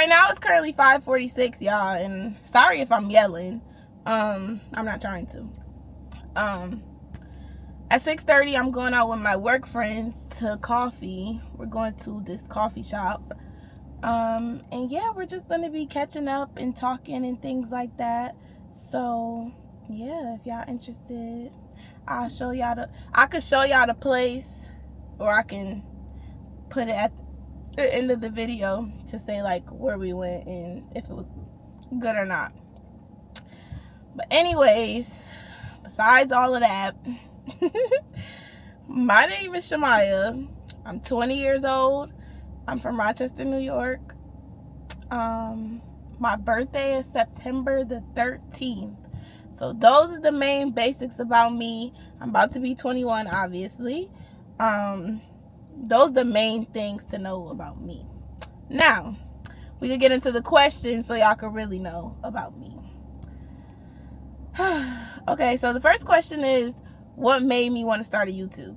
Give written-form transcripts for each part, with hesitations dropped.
right now it's currently 5:46, y'all, and sorry if I'm yelling. I'm not trying to. At 6:30, I'm going out with my work friends to coffee. We're going to this coffee shop. And yeah, we're just gonna be catching up and talking and things like that. So yeah, if y'all interested, I could show y'all the place, or I can put it at the end of the video to say like where we went and if it was good or not. But anyways, besides all of that, my name is Shamaya. I'm 20 years old. I'm from Rochester, New York. My birthday is September the 13th. So those are the main basics about me. I'm about to be 21, obviously. Those are the main things to know about me. Now, we can get into the questions so y'all can really know about me. Okay, so the first question is, what made me want to start a YouTube?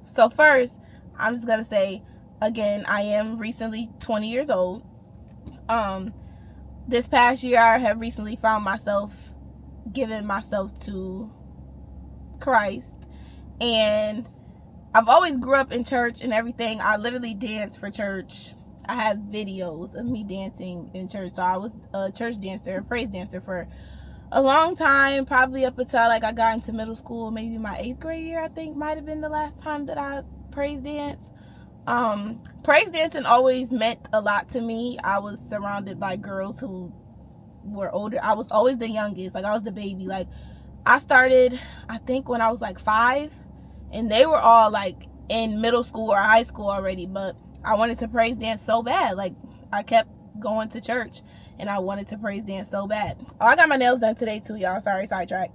So first, I'm just going to say, again, I am recently 20 years old. This past year, I have recently found myself giving myself to Christ. And I've always grew up in church and everything. I literally danced for church. I have videos of me dancing in church. So I was a church dancer, a praise dancer for a long time, probably up until like I got into middle school. Maybe my 8th grade year, I think, might have been the last time that I praise danced. Praise dancing always meant a lot to me. I was surrounded by girls who were older. I was always the youngest. Like, I was the baby. Like, I started, I think, when I was like 5, and they were all like in middle school or high school already, but I wanted to praise dance so bad. Like, I kept going to church and I wanted to praise dance so bad. Oh, I got my nails done today too, y'all. Sorry, sidetrack.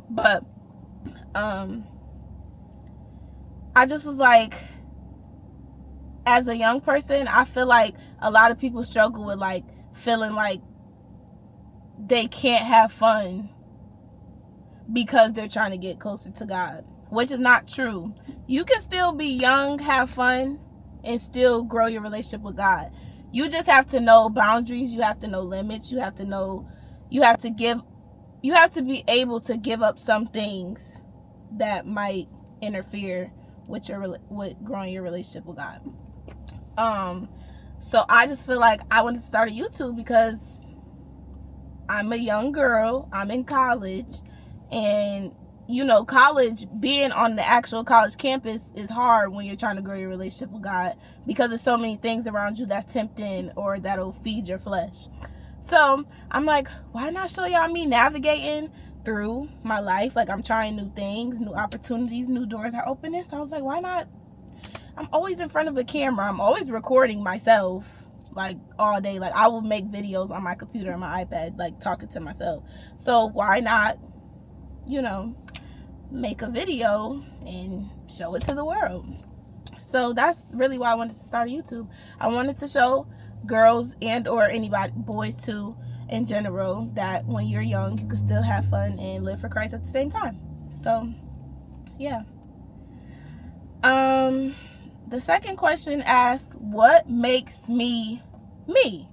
But I just was like, as a young person, I feel like a lot of people struggle with like feeling like they can't have fun because they're trying to get closer to God, which is not true. You can still be young, have fun, and still grow your relationship with God. You just have to know boundaries. You have to know limits. You have to know, you have to be able to give up some things that might interfere with growing your relationship with God. So I just feel like I wanted to start a YouTube because I'm a young girl. I'm in college, and you know, college, being on the actual college campus is hard when you're trying to grow your relationship with God, because there's so many things around you that's tempting or that'll feed your flesh. So I'm like, why not show y'all me navigating through my life? Like, I'm trying new things, new opportunities, new doors are opening. So I was like, why not? I'm always in front of a camera. I'm always recording myself, like, all day. Like, I will make videos on my computer and my iPad, like, talking to myself. So why not, you know, make a video and show it to the world? So that's really why I wanted to start a YouTube. I wanted to show girls and or anybody, boys too, in general, that when you're young, you can still have fun and live for Christ at the same time. So, yeah. The second question asks, what makes me me?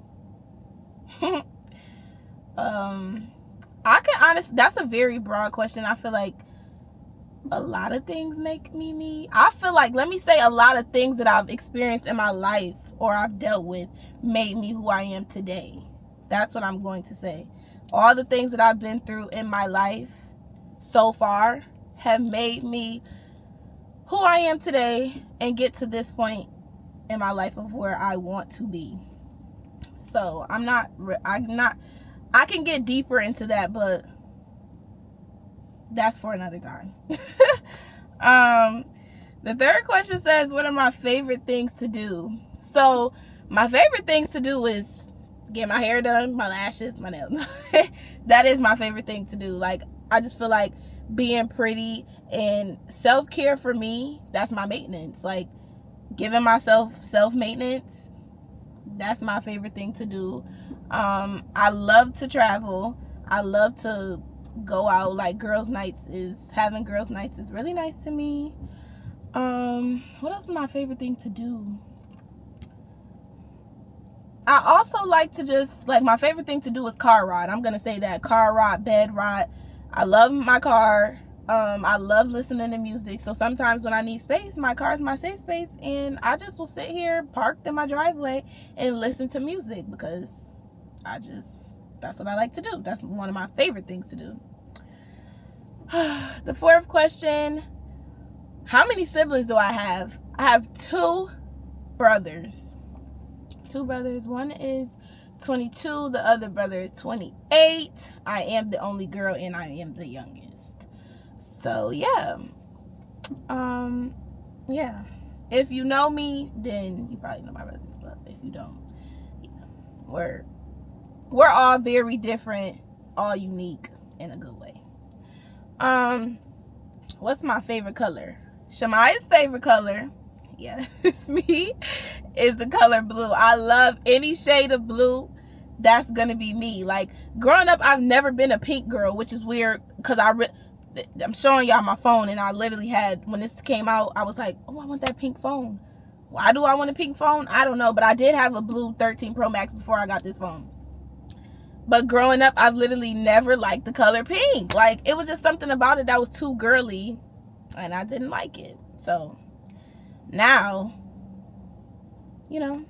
I can honestly, that's a very broad question. I feel like a lot of things make me me. I feel like, let me say, a lot of things that I've experienced in my life or I've dealt with made me who I am today. That's what I'm going to say. All the things that I've been through in my life so far have made me who I am today and get to this point in my life of where I want to be. So I can get deeper into that, but that's for another time. The third question says, what are my favorite things to do? So my favorite things to do is get my hair done, my lashes, my nails. That is my favorite thing to do. Like, I just feel like being pretty and self-care for me, that's my maintenance. Like, giving myself self-maintenance, that's my favorite thing to do. I love to travel. I love to go out. Like, having girls' nights is really nice to me. What else is my favorite thing to do? I also like to just, like, my favorite thing to do is car ride. I'm going to say that. Car ride, bed ride. I love my car. I love listening to music. So sometimes when I need space, my car is my safe space. And I just will sit here parked in my driveway and listen to music because that's what I like to do. That's one of my favorite things to do. The fourth question, how many siblings do I have? I have two brothers. One is 22. The other brother is 28. I am the only girl and I am the youngest. So yeah. Yeah. If you know me, then you probably know my brothers. But if you don't, yeah. We're all very different, all unique in a good way. What's my favorite color? Shamaya's favorite color, yeah, it's me, is the color blue. I love any shade of blue. That's gonna be me. Like, growing up, I've never been a pink girl, which is weird because I'm showing y'all my phone, and I literally had, when this came out, I was like, oh, I want that pink phone. Why do I want a pink phone? I don't know, but I did have a blue 13 Pro Max before I got this phone. But growing up, I've literally never liked the color pink. Like, it was just something about it that was too girly, and I didn't like it. So now, you know,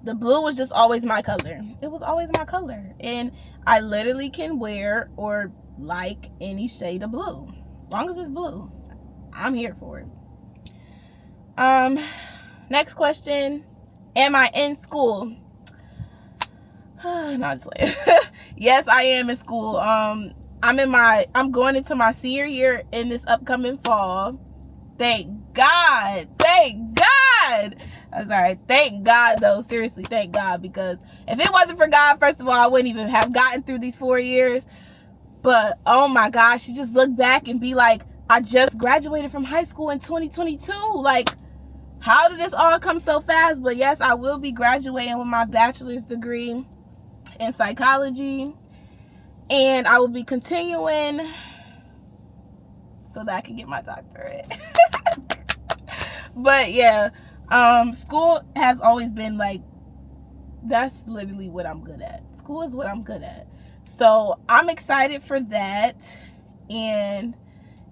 the blue was just always my color. It was always my color. And I literally can wear or like any shade of blue. As long as it's blue, I'm here for it. Next question. Am I in school? No, just wait. Yes, I am in school. I'm going into my senior year in this upcoming fall. Thank God. I'm sorry. Thank God, though. Seriously, thank God. Because if it wasn't for God, first of all, I wouldn't even have gotten through these 4 years. But, oh my gosh, you just look back and be like, I just graduated from high school in 2022. Like, how did this all come so fast? But yes, I will be graduating with my bachelor's degree in psychology. And I will be continuing so that I can get my doctorate. But yeah, school has always been like, that's literally what I'm good at. School is what I'm good at. So I'm excited for that. And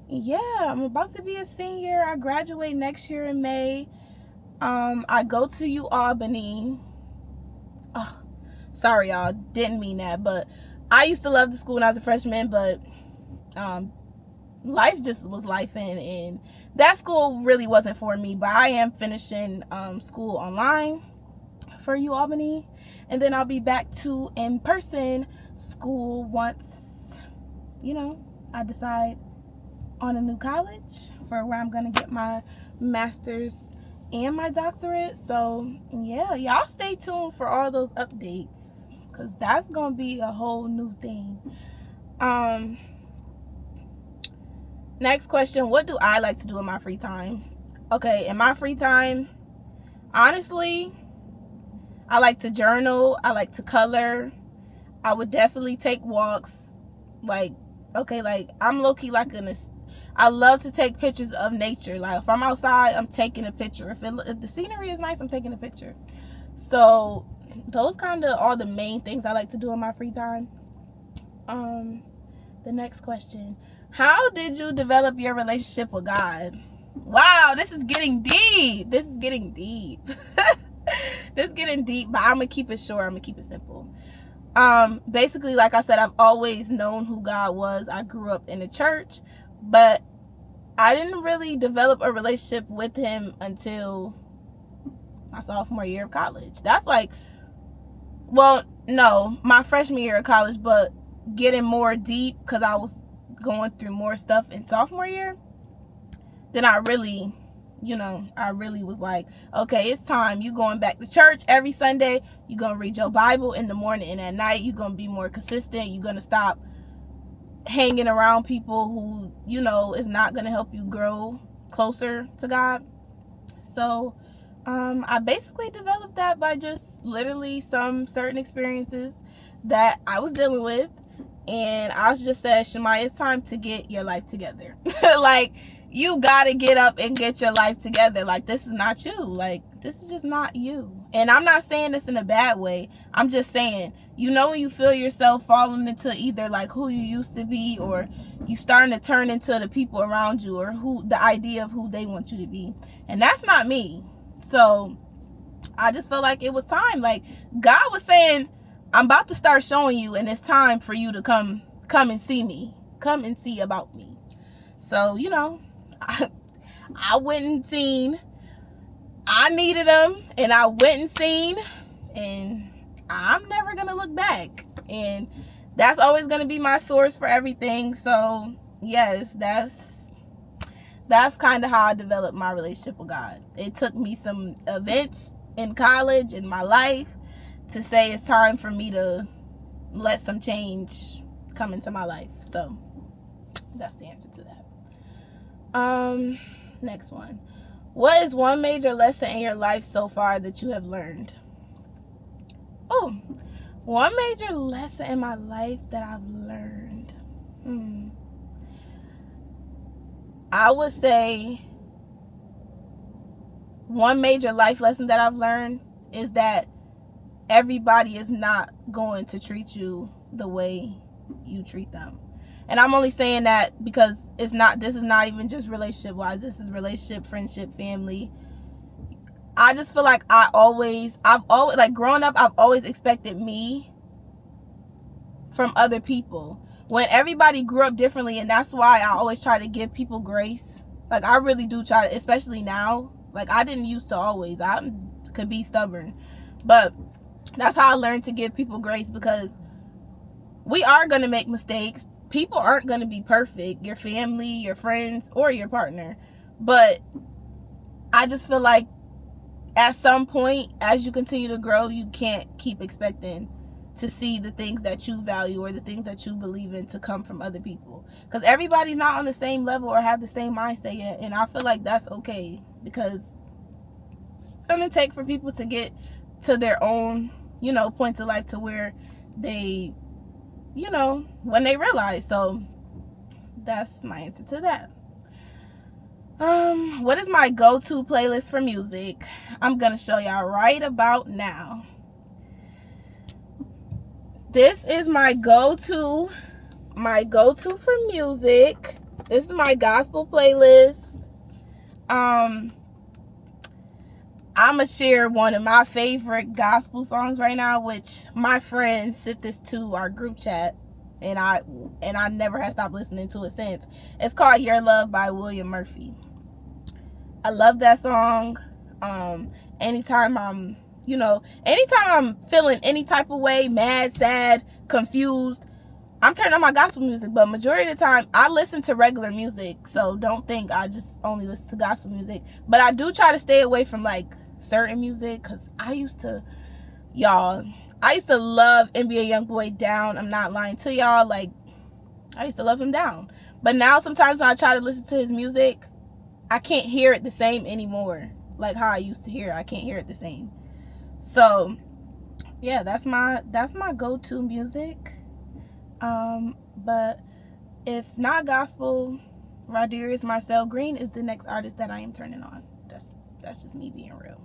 yeah, I'm about to be a senior. I graduate next year in May. I go to UAlbany. Oh, sorry, y'all. Didn't mean that. But I used to love the school when I was a freshman. But life just was lifing. And that school really wasn't for me. But I am finishing school online for UAlbany. And then I'll be back to in-person school once, I decide on a new college for where I'm going to get my master's and my doctorate. So yeah, y'all stay tuned for all those updates because that's going to be a whole new thing. Next question, what do I like to do in my free time? Okay, in my free time, honestly, I like to journal. I like to color. I would definitely take walks. I'm low-key I love to take pictures of nature. Like, if I'm outside, I'm taking a picture. If the scenery is nice, I'm taking a picture. So those kind of are the main things I like to do in my free time. The next question, how did you develop your relationship with God? Wow, this is getting deep. This is getting deep, but I'm gonna keep it short. I'm gonna keep it simple. Basically, like I said, I've always known who God was. I grew up in the church, but I didn't really develop a relationship with him until my sophomore year of college. That's my freshman year of college, but getting more deep because I was going through more stuff in sophomore year. Then I really was like, okay, it's time. You going back to church every Sunday. You're going to read your Bible in the morning and at night. You're going to be more consistent. You're going to stop hanging around people who, is not going to help you grow closer to God. So I basically developed that by just literally some certain experiences that I was dealing with. And I was just said, Shamaya, it's time to get your life together. Like, you got to get up and get your life together. Like, this is not you. Like, this is just not you. And I'm not saying this in a bad way. I'm just saying, you know, when you feel yourself falling into either like who you used to be, or you starting to turn into the people around you, or who the idea of who they want you to be. And that's not me. So I just felt like it was time. Like God was saying, I'm about to start showing you, and it's time for you to come and see me. Come and see about me. So, you know, I went and seen. I needed them, and I went and seen, and I'm never going to look back. And that's always going to be my source for everything. So, yes, that's kind of how I developed my relationship with God. It took me some events in college, in my life, to say it's time for me to let some change come into my life. So, that's the answer to that. Next one. What is one major lesson in your life so far that you have learned? Oh, one major lesson in my life that I've learned. I would say one major life lesson that I've learned is that everybody is not going to treat you the way you treat them. And I'm only saying that because this is not even just relationship wise. This is relationship, friendship, family. I just feel like I've always, like growing up, I've always expected me from other people. When everybody grew up differently, and that's why I always try to give people grace. Like I really do try to, especially now. Like I didn't used to always. I could be stubborn. But that's how I learned to give people grace, because we are going to make mistakes. People aren't going to be perfect, your family, your friends, or your partner. But I just feel like at some point, as you continue to grow, you can't keep expecting to see the things that you value or the things that you believe in to come from other people. Because everybody's not on the same level or have the same mindset yet. And I feel like that's okay, because it's going to take for people to get to their own, you know, points of life to where they, you know, when they realize. So that's my answer to that. What is my go-to playlist for music? I'm gonna show y'all right about now. This is my go-to for music. This is my gospel playlist. I'ma share one of my favorite gospel songs right now, which my friend sent this to our group chat, and I never have stopped listening to it since. It's called Your Love by William Murphy. I love that song. Anytime I'm feeling any type of way, mad, sad, confused, I'm turning on my gospel music. But majority of the time, I listen to regular music. So don't think I just only listen to gospel music. But I do try to stay away from like certain music, because I used to love NBA Youngboy down. I'm not lying to y'all. Like, I used to love him down. But now sometimes when I try to listen to his music, I can't hear it the same anymore. Like how I used to hear it. I can't hear it the same. So yeah, that's my go-to music. But if not gospel, Rodarius Marcel Green is the next artist that I am turning on. That's just me being real.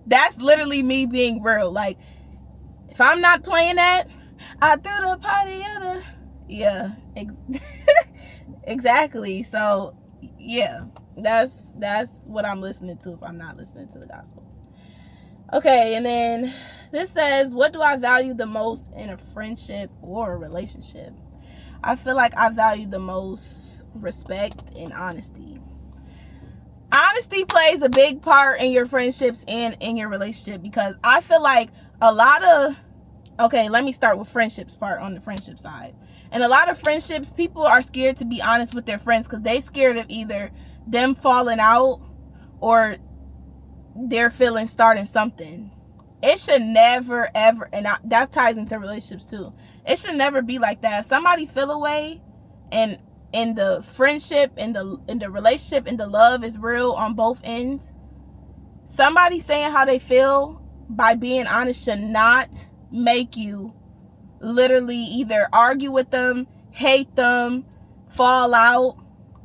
That's literally me being real. Like, if I'm not playing that, I threw the party other. Yeah, exactly. So yeah, that's what I'm listening to if I'm not listening to the gospel. Okay, and then this says, what do I value the most in a friendship or a relationship? I feel like I value the most respect and honesty. Honesty plays a big part in your friendships and in your relationship, because I feel like let me start with friendships part on the friendship side. And a lot of friendships, people are scared to be honest with their friends because they scared of either them falling out or their feelings starting something. It should never ever, and that ties into relationships too. It should never be like that. If somebody feel away, and in the friendship, in the relationship, and the love is real on both ends, somebody saying how they feel by being honest should not make you literally either argue with them, hate them, fall out,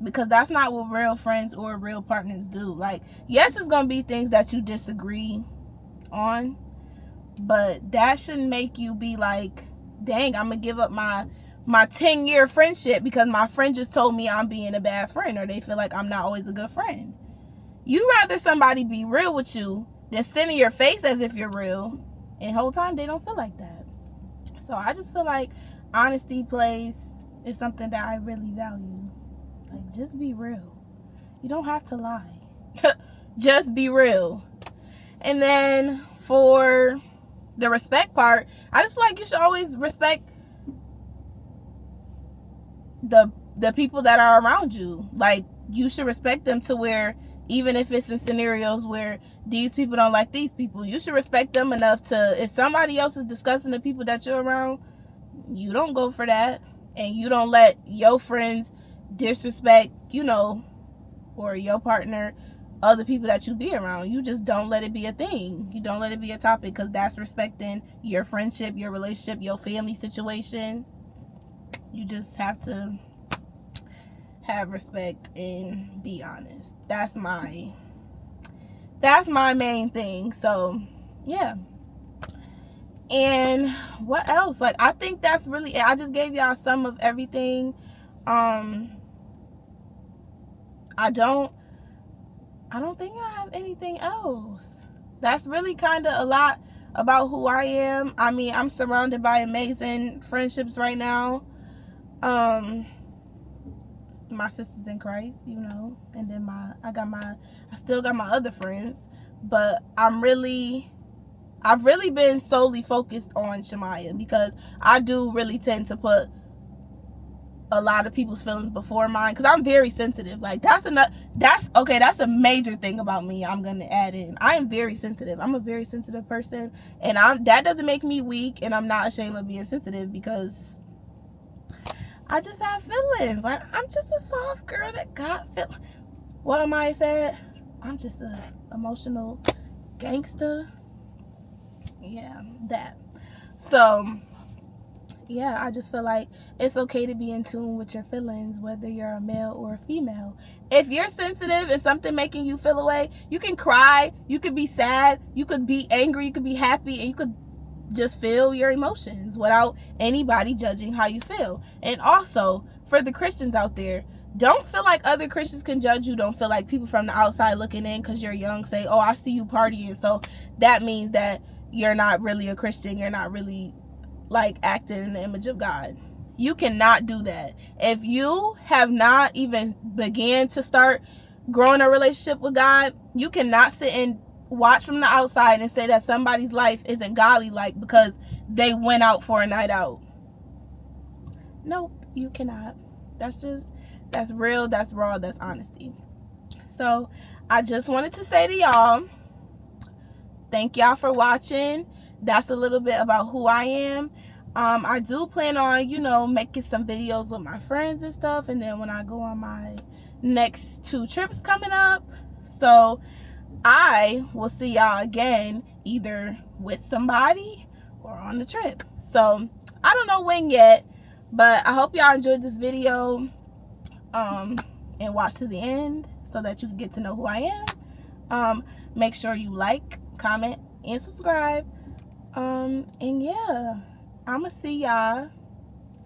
because that's not what real friends or real partners do. Like, yes, it's gonna be things that you disagree on, but that shouldn't make you be like, dang, I'm gonna give up my 10-year friendship because my friend just told me I'm being a bad friend, or they feel like I'm not always a good friend. You rather somebody be real with you than sit in your face as if you're real, and whole time they don't feel like that. So I just feel like honesty is something that I really value. Like, just be real. You don't have to lie. Just be real. And then for the respect part, I just feel like you should always respect the people that are around you. Like, you should respect them to where, even if it's in scenarios where these people don't like these people, you should respect them enough to, if somebody else is discussing the people that you're around, you don't go for that. And you don't let your friends disrespect, or your partner, other people that you be around. You just don't let it be a thing. You don't let it be a topic, because that's respecting your friendship, your relationship, your family situation. You just have to have respect and be honest. That's my main thing. So yeah. And what else? Like, I think that's really it. I just gave y'all some of everything. I don't think I have anything else. That's really kind of a lot about who I am. I mean, I'm surrounded by amazing friendships right now. My sisters in Christ, and then I still got my other friends, but I've really been solely focused on Shamaya, because I do really tend to put a lot of people's feelings before mine, because I'm very sensitive. Like, that's a major thing about me. I'm gonna add in, I am very sensitive. I'm a very sensitive person, and that doesn't make me weak, and I'm not ashamed of being sensitive, because I just have feelings. Like, I'm just a soft girl that got feelings. What am I said? I'm just a emotional gangster. Yeah, that. So yeah, I just feel like it's okay to be in tune with your feelings, whether you're a male or a female. If you're sensitive and something making you feel away, you can cry, you could be sad, you could be angry, you could be happy, and you could just feel your emotions without anybody judging how you feel. And also, for the Christians out there, don't feel like other Christians can judge you. Don't feel like people from the outside looking in because you're young say, oh, I see you partying, so that means that you're not really a Christian. You're not really like acting in the image of God. You cannot do that. If you have not even began to start growing a relationship with God, you cannot sit and watch from the outside and say that somebody's life isn't godly, like, because they went out for a night out. Nope, you cannot. That's real, that's raw, that's honesty. So I just wanted to say to y'all, thank y'all for watching. That's a little bit about who I am. I do plan on, making some videos with my friends and stuff, and then when I go on my next 2 trips coming up. So I will see y'all again, either with somebody or on the trip. So I don't know when yet, but I hope y'all enjoyed this video, and watch to the end so that you can get to know who I am. Make sure you like, comment, and subscribe. And yeah, I'm gonna see y'all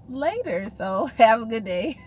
later. So have a good day.